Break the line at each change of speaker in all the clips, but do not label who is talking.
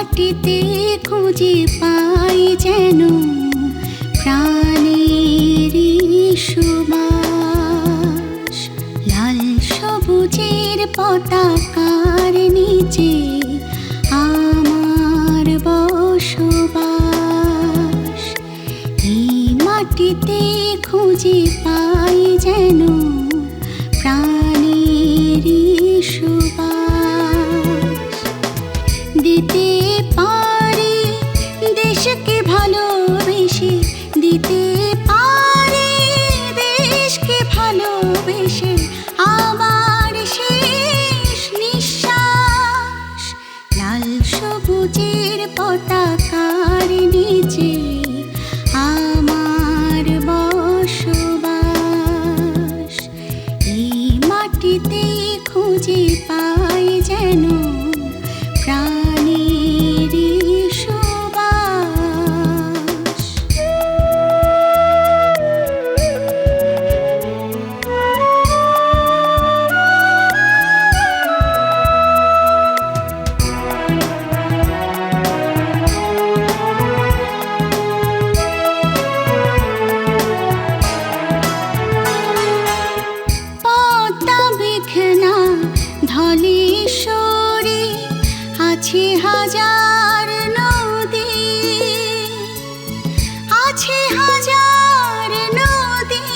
মাটিতে খুঁজে পাই যেন প্রাণেরই সুবাস। লাল সবুজের পতাকার নিচে আমার বসবাস। এই মাটিতে খুঁজে পাই যেন প্রাণেরই সুবাস। দিতে পারি দেশকে ভালোবেসে, দিতে পারি দেশকে ভালোবেসে আমার শেষ নিঃশ্বাস। লাল সবুজের পতাকার নিচে আমার বসবাস। এই মাটিতে খুঁজে পাই যেন প্রাণেরই সুবাস। পদ্মা মেঘনা ধলেশ্বরী আছে হাজার নদী, আছে হাজার নদী।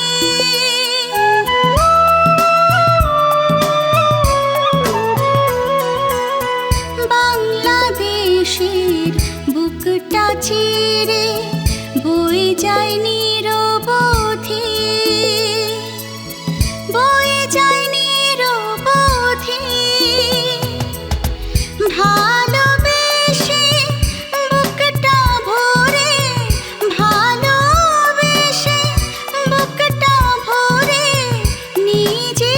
বাংলাদেশের বুকটা চিরে বয়ে যায় নিরবধি, বয়ে যায় নিরবধি। ভালোবেসে বুকটা ভরে, ভালোবেসে বুকটা ভরে নিজে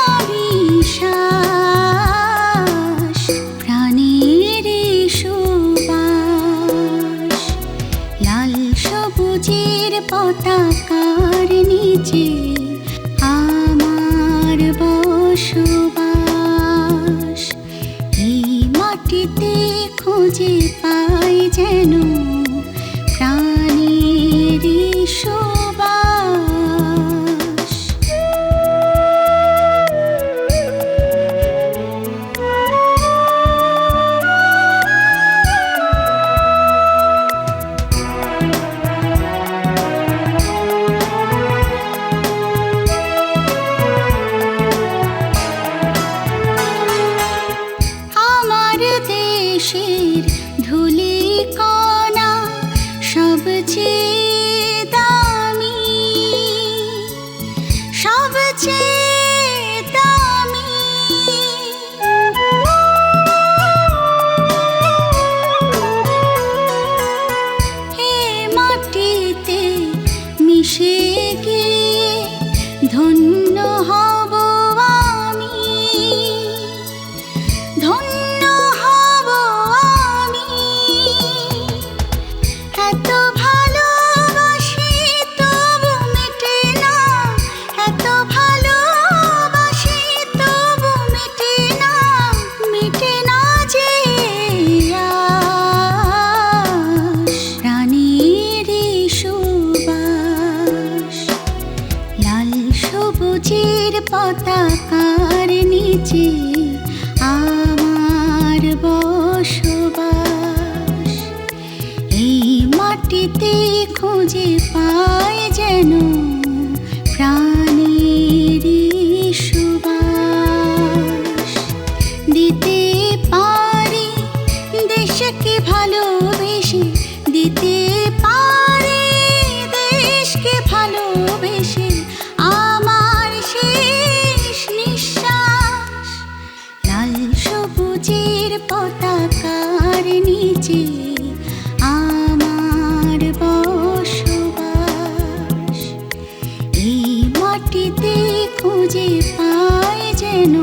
আমি শ্বাস। প্রাণেরই সুবাস। লাল সবুজের পতাকার নিচে আমার বসবাস। এই মাটিতে খুঁজে পাই যেন প্রাণেরই সুবাস। আমার দেশের ধূলি কণা সবচেয়ে দামি, সবচেয়ে দামি। এ মাটিতে মিশে গিয়ে ধন্য হব আমি, ধন্য হব আমি। এত ভালোবাসি তবু মেটে না, এত ভালোবাসি তবু মেটে না, মেটে না যে আশ। প্রাণেরই সুবাস। লাল সবুজের পতাকার নিচে আমার বসবাস। এই মাটিতে খুঁজে পাই যেন প্রাণেরই সুবাস। দিতে পারি দেশকে ভালোবেসে, দিতে পারি দেশকে ভালোবেসে আমার শেষ নিঃশ্বাস। লাল সবুজের পতাকার নিচে আমার বসবাস। এই মাটিতে খুঁজে পাই যেন